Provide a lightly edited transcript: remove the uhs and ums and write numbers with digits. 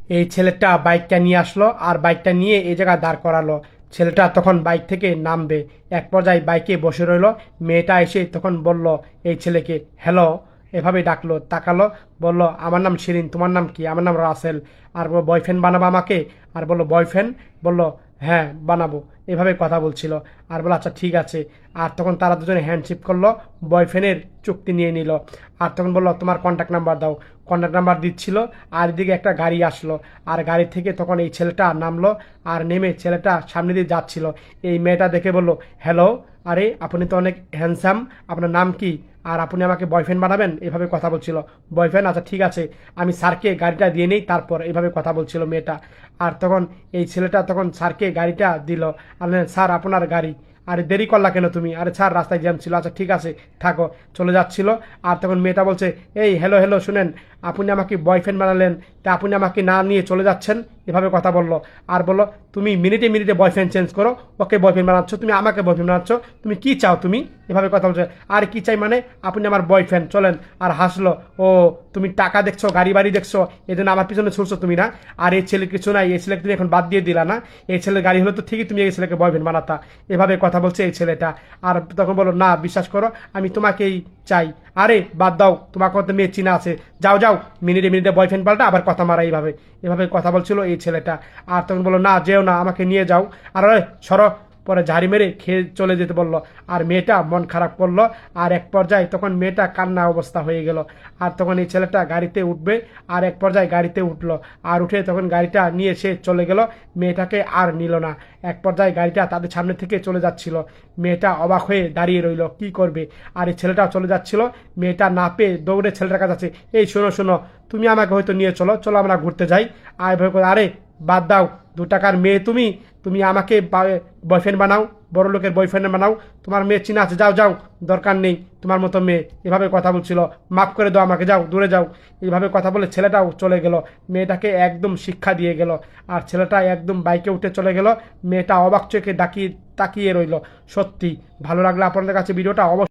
এই ছেলেটা বাইকটা নিয়ে আসলো আর বাইকটা নিয়ে এই জায়গায় দাঁড় করালো। ছেলেটা তখন বাইক থেকে নামবে, এক পর্যায়ে বাইকে বসে রইলো। মেয়েটা এসে তখন বলল এই ছেলেকে হ্যালো, এভাবে ডাকলো, তাকালো, বলল আমার নাম শিরিন, তোমার নাম কি? আমার নাম রাসেল। আর বলল বয়ফ্রেন্ড বানাবো আমাকে? আর বলল বয়ফ্রেন্ড? বলল হ্যাঁ বানাবো। এভাবে কথা বলছিল। আর বলল আচ্ছা ঠিক আছে। আর তখন তারা দুজনে হ্যান্ডশিপ করলো, বয়ফ্রেন্ডের চুক্তি নিয়ে নিল। আর তখন বলল তোমার কন্ট্যাক্ট নাম্বার দাও। কন্ট্যাক্ট নাম্বার দিচ্ছিল, আর এদিকে একটা গাড়ি আসলো। আর গাড়ি থেকে তখন এই ছেলেটা নামলো। আর নেমে ছেলেটা সামনে দিয়ে যাচ্ছিল। এই মেয়েটা দেখে বলল হ্যালো, আরে আপনি তো অনেক হ্যান্ডসাম, আপনার নাম কি? আর আপনি আমাকে বয়ফ্রেন্ড বানাবেন? এভাবে কথা বলছিল। বয়ফ্রেন্ড? আচ্ছা ঠিক আছে, আমি স্যারকে গাড়িটা দিয়ে নেই তারপর, এভাবে কথা বলছিল মেয়েটা। আর তখন এই ছেলেটা তখন স্যারকে গাড়িটা দিল। আর স্যার আপনার গাড়ি। আরে দেরি করলা কেন তুমি? আরে স্যার রাস্তায় জ্যাম ছিল। আচ্ছা ঠিক আছে থাকো, চলে যাচ্ছিল। আর তখন মেয়েটা বলছে এই হ্যালো হ্যালো শুনেন, আপনি আমাকে বয়ফ্রেন্ড বানালেন, তা আপনি আমাকে না নিয়ে চলে যাচ্ছেন? এভাবে কথা বললো। আর বললো তুমি মিনিটে মিনিটে বয়ফ্রেন্ড চেঞ্জ করো, ওকে বয়ফ্রেন্ড বানাচ্ছ, তুমি আমাকে বয়ফ্রেন্ড বানাচ্ছ, তুমি কি চাও তুমি? এভাবে কথা বলছে। আর কি চাই মানে? আপনি আমার বয়ফ্রেন্ড চলেন। আর হাসলো। ও তুমি টাকা দেখছো, গাড়ি বাড়ি দেখছো, এই জন্য আমার পিছনে ছুটছো তুমি না? আর এই ছেলে কিছু নাই, এই ছেলেকে তুমি এখন বাদ দিয়ে দিলা না? এই ছেলের গাড়ি হলো তো ঠিকই তুমি এই ছেলেকে বয়ফ্রেন্ড বানাতা। এভাবে কথা বলছে এই ছেলেটা। আর তখন বলো না বিশ্বাস করো, আমি তোমাকেই চাই। আরে বাদ দাও, তোমার কত মেয়ে চিনা আছে, যাও যাও, মিনিটে মিনিটে বয়ফ্রেন্ড পাল্টা আবার কথা মারা। এইভাবে এভাবে কথা বলছিল এই ছেলেটা। আর তখন বললো না যেও না, আমাকে নিয়ে যাও। আর সরো, পরে ঝাড়ি মেরে খেয়ে চলে যেতে বললো। আর মেয়েটা মন খারাপ করলো। আর এক পর্যায়ে তখন মেয়েটা কান্না অবস্থা হয়ে গেল। আর তখন এই ছেলেটা গাড়িতে উঠবে। আর এক পর্যায়ে গাড়িতে উঠলো। আর উঠে তখন গাড়িটা নিয়ে সে চলে গেল। মেয়েটাকে আর নিল না। এক পর্যায়ে গাড়িটা তাদের সামনে থেকে চলে যাচ্ছিল। মেয়েটা অবাক হয়ে দাঁড়িয়ে রইল, কি করবে? আর এই ছেলেটাও চলে যাচ্ছিল। মেয়েটা না পেয়ে দৌড়ে ছেলেটার কাছে আছে, এই শোনো শোনো, তুমি আমাকে হয়তো নিয়ে চলো, চলো আমরা ঘুরতে যাই। আর ভয় করে আরে বাদ দাও, 2 টাকার মেয়ে তুমি, তুমি আমাকে বয়ফ্রেন্ড বানাও, বড় লোকের বয়ফ্রেন্ড বানাও, তোমার মেয়ে চিনা আছে, যাও যাও, দরকার নেই তোমার মতো মেয়ে। এভাবে কথা বলছিল। মাফ করে দাও আমাকে, যাও দূরে যাও। এইভাবে কথা বলে ছেলেটাও চলে গেল। মেয়েটাকে একদম শিক্ষা দিয়ে গেল। আর ছেলেটা একদম বাইকে উঠে চলে গেল। মেয়েটা অবাক চোখে তাকিয়ে রইল। সত্যি ভালো লাগলো আপনাদের কাছে ভিডিওটা অবশ্যই।